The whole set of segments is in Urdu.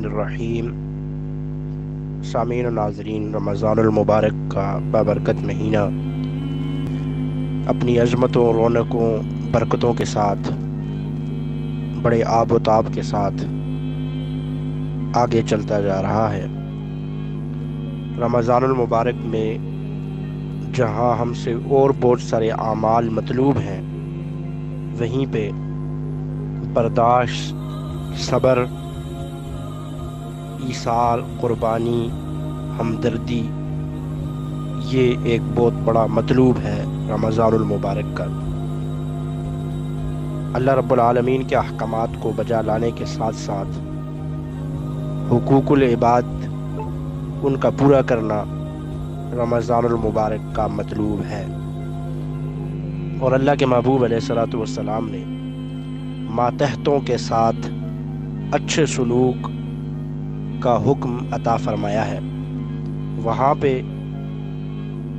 الرحیم سامعین و ناظرین، رمضان المبارک کا بابرکت مہینہ اپنی عظمتوں، رونقوں، برکتوں کے ساتھ، بڑے آب و تاب کے ساتھ آگے چلتا جا رہا ہے۔ رمضان المبارک میں جہاں ہم سے اور بہت سارے اعمال مطلوب ہیں، وہیں پہ برداشت، صبر، ایثار، قربانی، ہمدردی، یہ ایک بہت بڑا مطلوب ہے رمضان المبارک کا۔ اللہ رب العالمین کے احکامات کو بجا لانے کے ساتھ ساتھ حقوق العباد ان کا پورا کرنا رمضان المبارک کا مطلوب ہے۔ اور اللہ کے محبوب علیہ الصلوۃ والسلام نے ماتحتوں کے ساتھ اچھے سلوک کا حکم عطا فرمایا ہے۔ وہاں پہ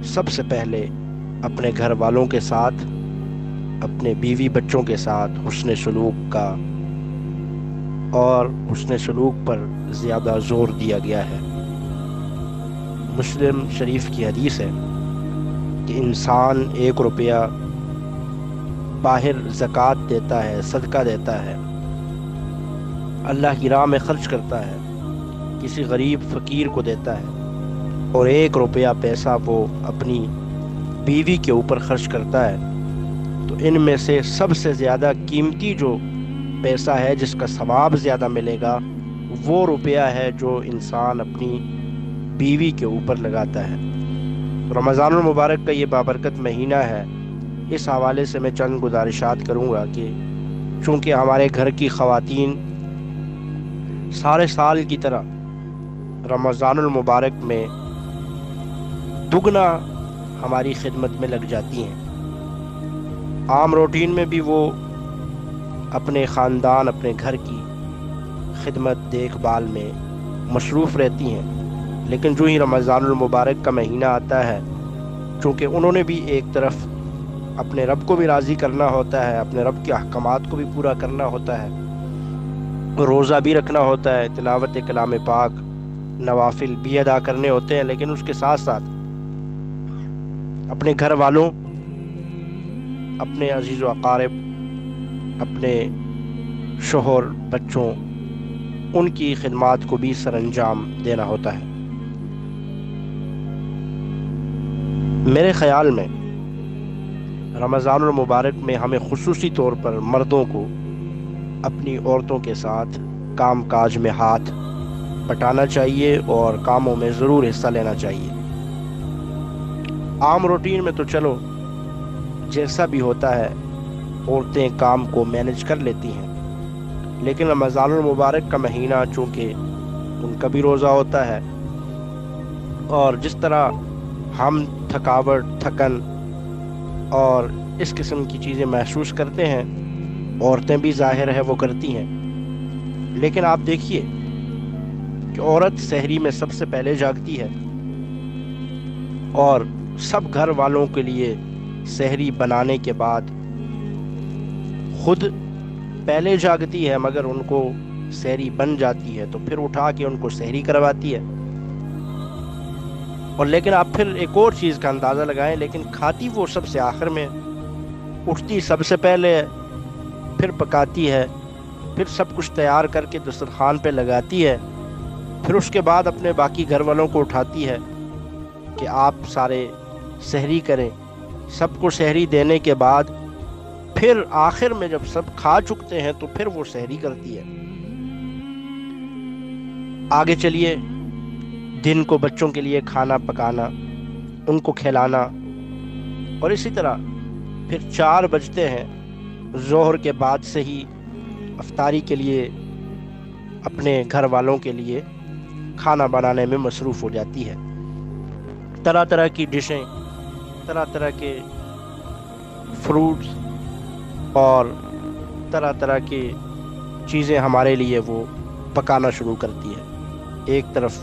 سب سے پہلے اپنے گھر والوں کے ساتھ، اپنے بیوی بچوں کے ساتھ حسن سلوک کا اور حسن سلوک پر زیادہ زور دیا گیا ہے۔ مسلم شریف کی حدیث ہے کہ انسان 1 روپیہ باہر زکوٰۃ دیتا ہے، صدقہ دیتا ہے، اللہ کی راہ میں خرچ کرتا ہے، کسی غریب فقیر کو دیتا ہے، اور 1 روپیہ پیسہ وہ اپنی بیوی کے اوپر خرچ کرتا ہے، تو ان میں سے سب سے زیادہ قیمتی جو پیسہ ہے، جس کا ثواب زیادہ ملے گا، وہ روپیہ ہے جو انسان اپنی بیوی کے اوپر لگاتا ہے۔ رمضان المبارک کا یہ بابرکت مہینہ ہے۔ اس حوالے سے میں چند گزارشات کروں گا کہ چونکہ ہمارے گھر کی خواتین سارے سال کی طرح رمضان المبارک میں دگنا ہماری خدمت میں لگ جاتی ہیں، عام روٹین میں بھی وہ اپنے خاندان، اپنے گھر کی خدمت دیکھ بھال میں مصروف رہتی ہیں، لیکن جو ہی رمضان المبارک کا مہینہ آتا ہے، چونکہ انہوں نے بھی ایک طرف اپنے رب کو بھی راضی کرنا ہوتا ہے، اپنے رب کے احکامات کو بھی پورا کرنا ہوتا ہے، روزہ بھی رکھنا ہوتا ہے، تلاوت کلام پاک، نوافل بھی ادا کرنے ہوتے ہیں، لیکن اس کے ساتھ ساتھ اپنے گھر والوں، اپنے عزیز و اقارب، اپنے شوہر، بچوں، ان کی خدمات کو بھی سر انجام دینا ہوتا ہے۔ میرے خیال میں رمضان المبارک میں ہمیں خصوصی طور پر مردوں کو اپنی عورتوں کے ساتھ کام کاج میں ہاتھ بٹانا چاہیے اور کاموں میں ضرور حصہ لینا چاہیے۔ عام روٹین میں تو چلو جیسا بھی ہوتا ہے، عورتیں کام کو مینج کر لیتی ہیں، لیکن رمضان المبارک کا مہینہ چونکہ ان کا بھی روزہ ہوتا ہے، اور جس طرح ہم تھکاوٹ، تھکن اور اس قسم کی چیزیں محسوس کرتے ہیں، عورتیں بھی ظاہر ہے وہ کرتی ہیں، لیکن آپ دیکھیے کہ عورت سحری میں سب سے پہلے جاگتی ہے، اور سب گھر والوں کے لیے سحری بنانے کے بعد خود پہلے جاگتی ہے، مگر ان کو سحری بن جاتی ہے تو پھر اٹھا کے ان کو سحری کرواتی ہے۔ اور لیکن آپ پھر ایک اور چیز کا اندازہ لگائیں، لیکن کھاتی وہ سب سے آخر میں، اٹھتی سب سے پہلے ہے، پھر پکاتی ہے، پھر سب کچھ تیار کر کے دسترخوان پہ لگاتی ہے، پھر اس کے بعد اپنے باقی گھر والوں کو اٹھاتی ہے کہ آپ سارے سحری کریں۔ سب کو سحری دینے کے بعد پھر آخر میں جب سب کھا چکتے ہیں تو پھر وہ سحری کرتی ہے۔ آگے چلیے، دن کو بچوں کے لیے کھانا پکانا، ان کو کھلانا، اور اسی طرح پھر 4 بجتے ہیں، ظہر کے بعد سے ہی افطاری کے لیے اپنے گھر والوں کے لیے کھانا بنانے میں مصروف ہو جاتی ہے۔ طرح طرح کی ڈشیں، طرح طرح کے فروٹس اور طرح طرح کی چیزیں ہمارے لیے وہ پکانا شروع کرتی ہے۔ ایک طرف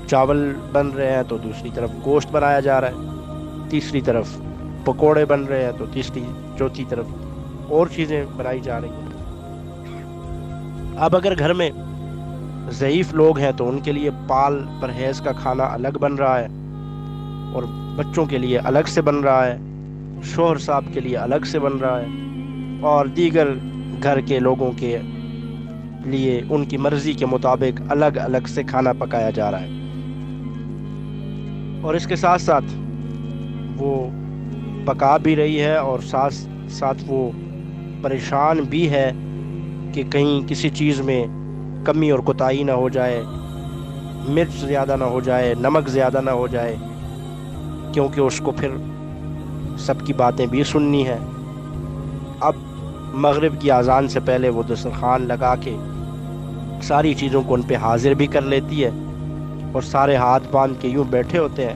چاول بن رہے ہیں تو دوسری طرف گوشت بنایا جا رہا ہے، تیسری طرف پکوڑے بن رہے ہیں تو چوتھی طرف اور چیزیں بنائی جا رہی ہیں۔ اب اگر گھر میں ضعیف لوگ ہیں تو ان کے لیے پال پرہیز کا کھانا الگ بن رہا ہے اور بچوں کے لیے الگ سے بن رہا ہے، شوہر صاحب کے لیے الگ سے بن رہا ہے، اور دیگر گھر کے لوگوں کے لیے ان کی مرضی کے مطابق الگ الگ سے کھانا پکایا جا رہا ہے۔ اور اس کے ساتھ ساتھ وہ پکا بھی رہی ہے اور ساتھ ساتھ وہ پریشان بھی ہے کہ کہیں کسی چیز میں کمی اور کوتاہی نہ ہو جائے، مرچ زیادہ نہ ہو جائے، نمک زیادہ نہ ہو جائے، کیونکہ اس کو پھر سب کی باتیں بھی سننی ہے۔ اب مغرب کی اذان سے پہلے وہ دسترخوان لگا کے ساری چیزوں کو ان پہ حاضر بھی کر لیتی ہے اور سارے ہاتھ باندھ کے یوں بیٹھے ہوتے ہیں۔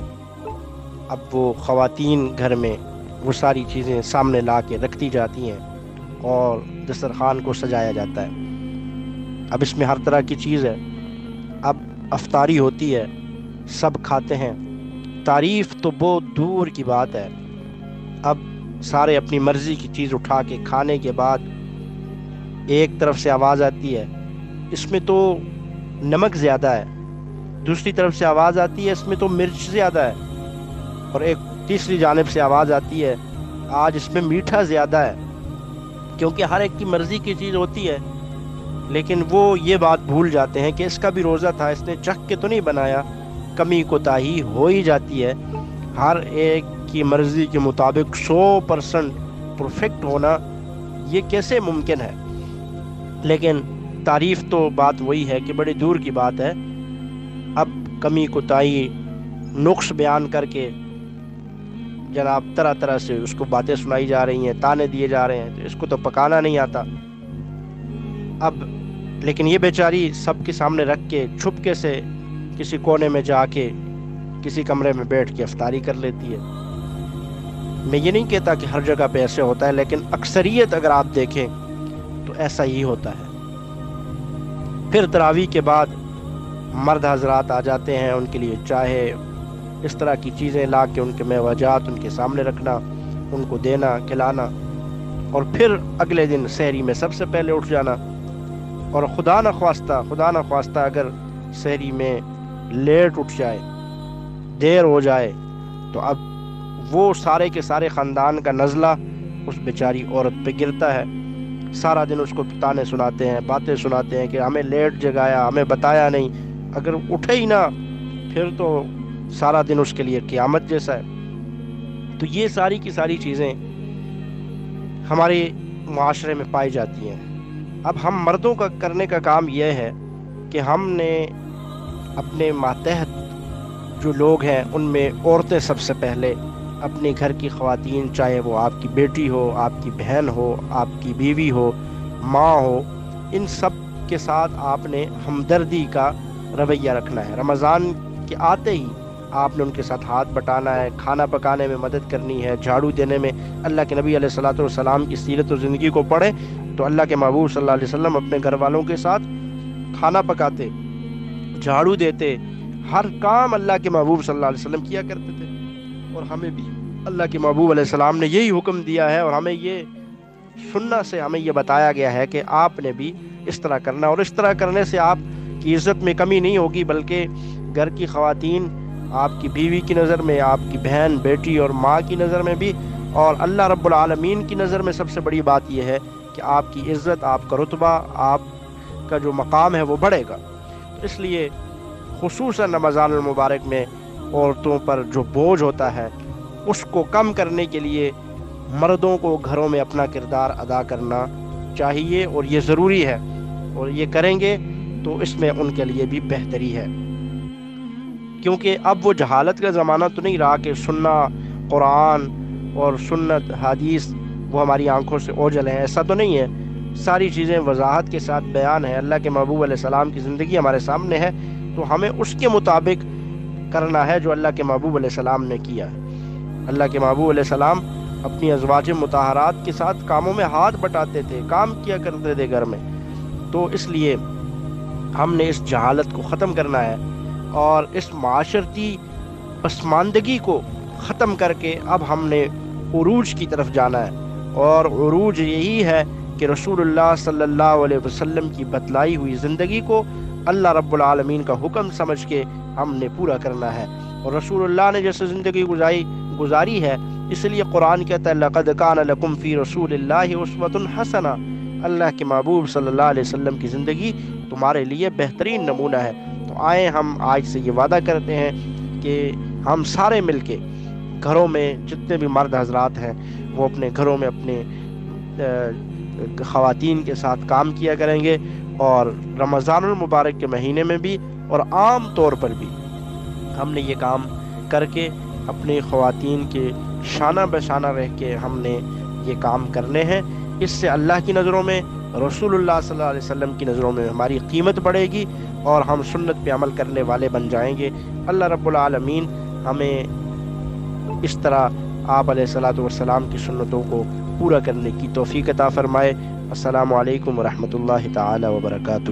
اب وہ خواتین گھر میں وہ ساری چیزیں سامنے لا کے رکھتی جاتی ہیں اور دسترخوان کو سجایا جاتا ہے۔ اب اس میں ہر طرح کی چیز ہے۔ اب افطاری ہوتی ہے، سب کھاتے ہیں، تعریف تو بہت دور کی بات ہے۔ اب سارے اپنی مرضی کی چیز اٹھا کے کھانے کے بعد ایک طرف سے آواز آتی ہے اس میں تو نمک زیادہ ہے، دوسری طرف سے آواز آتی ہے اس میں تو مرچ زیادہ ہے، اور ایک تیسری جانب سے آواز آتی ہے آج اس میں میٹھا زیادہ ہے۔ کیونکہ ہر ایک کی مرضی کی چیز ہوتی ہے، لیکن وہ یہ بات بھول جاتے ہیں کہ اس کا بھی روزہ تھا، اس نے چکھ کے تو نہیں بنایا، کمی کوتاہی ہو ہی جاتی ہے۔ ہر ایک کی مرضی کے مطابق 100% پرفیکٹ ہونا یہ کیسے ممکن ہے؟ لیکن تعریف تو بات وہی ہے کہ بڑی دور کی بات ہے۔ اب کمی کوتاہی نقص بیان کر کے جناب طرح طرح سے اس کو باتیں سنائی جا رہی ہیں، تانے دیے جا رہے ہیں، تو اس کو تو پکانا نہیں آتا۔ اب لیکن یہ بیچاری سب کے سامنے رکھ کے چھپکے سے کسی کونے میں جا کے کسی کمرے میں بیٹھ کے افطاری کر لیتی ہے۔ میں یہ نہیں کہتا کہ ہر جگہ پہ ایسے ہوتا ہے، لیکن اکثریت اگر آپ دیکھیں تو ایسا ہی ہوتا ہے۔ پھر تراویح کے بعد مرد حضرات آ جاتے ہیں، ان کے لیے چاہے اس طرح کی چیزیں لا کے ان کے میوہ جات ان کے سامنے رکھنا، ان کو دینا کھلانا، اور پھر اگلے دن سحری میں سب سے پہلے اٹھ جانا۔ اور خدا نخواستہ اگر سحری میں لیٹ اٹھ جائے، دیر ہو جائے، تو اب وہ سارے کے سارے خاندان کا نزلہ اس بیچاری عورت پہ گرتا ہے۔ سارا دن اس کو تانے سناتے ہیں، باتیں سناتے ہیں کہ ہمیں لیٹ جگایا، ہمیں بتایا نہیں، اگر اٹھے ہی نہ پھر تو سارا دن اس کے لیے قیامت جیسا ہے۔ تو یہ ساری کی ساری چیزیں ہمارے معاشرے میں پائی جاتی ہیں۔ اب ہم مردوں کا کرنے کا کام یہ ہے کہ ہم نے اپنے ماتحت جو لوگ ہیں ان میں عورتیں سب سے پہلے اپنے گھر کی خواتین، چاہے وہ آپ کی بیٹی ہو، آپ کی بہن ہو، آپ کی بیوی ہو، ماں ہو، ان سب کے ساتھ آپ نے ہمدردی کا رویہ رکھنا ہے۔ رمضان کے آتے ہی آپ نے ان کے ساتھ ہاتھ بٹانا ہے، کھانا پکانے میں مدد کرنی ہے، جھاڑو دینے میں۔ اللہ کے نبی علیہ الصلوۃ والسلام کی سیرت و زندگی کو پڑھیں تو اللہ کے محبوب صلی اللہ علیہ وسلم اپنے گھر والوں کے ساتھ کھانا پکاتے، جھاڑو دیتے، ہر کام اللہ کے محبوب صلی اللہ علیہ وسلم کیا کرتے تھے۔ اور ہمیں بھی اللہ کے محبوب علیہ السلام نے یہی حکم دیا ہے، اور ہمیں یہ سننا سے ہمیں یہ بتایا گیا ہے کہ آپ نے بھی اس طرح کرنا، اور اس طرح کرنے سے آپ کی عزت میں کمی نہیں ہوگی، بلکہ گھر کی خواتین آپ کی بیوی کی نظر میں، آپ کی بہن، بیٹی اور ماں کی نظر میں بھی، اور اللہ رب العالمین کی نظر میں سب سے بڑی بات یہ ہے کہ آپ کی عزت، آپ کا رتبہ، آپ کا جو مقام ہے وہ بڑھے گا۔ اس لیے خصوصاً رمضان المبارک میں عورتوں پر جو بوجھ ہوتا ہے اس کو کم کرنے کے لیے مردوں کو گھروں میں اپنا کردار ادا کرنا چاہیے، اور یہ ضروری ہے، اور یہ کریں گے تو اس میں ان کے لیے بھی بہتری ہے۔ کیونکہ اب وہ جہالت کا زمانہ تو نہیں رہا کہ سننا قرآن اور سنت حدیث وہ ہماری آنکھوں سے اوجھل ہیں، ایسا تو نہیں ہے۔ ساری چیزیں وضاحت کے ساتھ بیان ہے، اللہ کے محبوب علیہ السلام کی زندگی ہمارے سامنے ہے، تو ہمیں اس کے مطابق کرنا ہے جو اللہ کے محبوب علیہ السلام نے کیا ہے۔ اللہ کے محبوب علیہ السلام اپنی ازواج مطہرات کے ساتھ کاموں میں ہاتھ بٹاتے تھے، کام کیا کرتے تھے گھر میں، تو اس لیے ہم نے اس جہالت کو ختم کرنا ہے اور اس معاشرتی پسماندگی کو ختم کر کے اب ہم نے عروج کی طرف جانا ہے، اور عروج یہی ہے کہ رسول اللہ صلی اللہ علیہ وسلم کی بتلائی ہوئی زندگی کو اللہ رب العالمین کا حکم سمجھ کے ہم نے پورا کرنا ہے۔ اور رسول اللہ نے جیسے زندگی گزاری ہے، اس لیے قرآن کہتا ہے لَقَدْ كَانَ لَكُمْ فِي رَسُولِ اللَّهِ أُسْوَةٌ حَسَنَةٌ، اللہ کے محبوب صلی اللہ علیہ وسلم کی زندگی تمہارے لیے بہترین نمونہ ہے۔ تو آئیں ہم آج سے یہ وعدہ کرتے ہیں کہ ہم سارے مل کے گھروں میں جتنے بھی مرد حضرات ہیں وہ اپنے گھروں میں اپنے خواتین کے ساتھ کام کیا کریں گے، اور رمضان المبارک کے مہینے میں بھی اور عام طور پر بھی ہم نے یہ کام کر کے اپنی خواتین کے شانہ بشانہ رہ کے ہم نے یہ کام کرنے ہیں۔ اس سے اللہ کی نظروں میں، رسول اللہ صلی اللہ علیہ وسلم کی نظروں میں ہماری قیمت بڑھے گی اور ہم سنت پہ عمل کرنے والے بن جائیں گے۔ اللہ رب العالمین ہمیں اس طرح آپ علیہ الصلوۃ والسلام کی سنتوں کو پورا کرنے کی توفیق عطا فرمائے۔ السلام علیکم ورحمۃ اللہ تعالی وبرکاتہ۔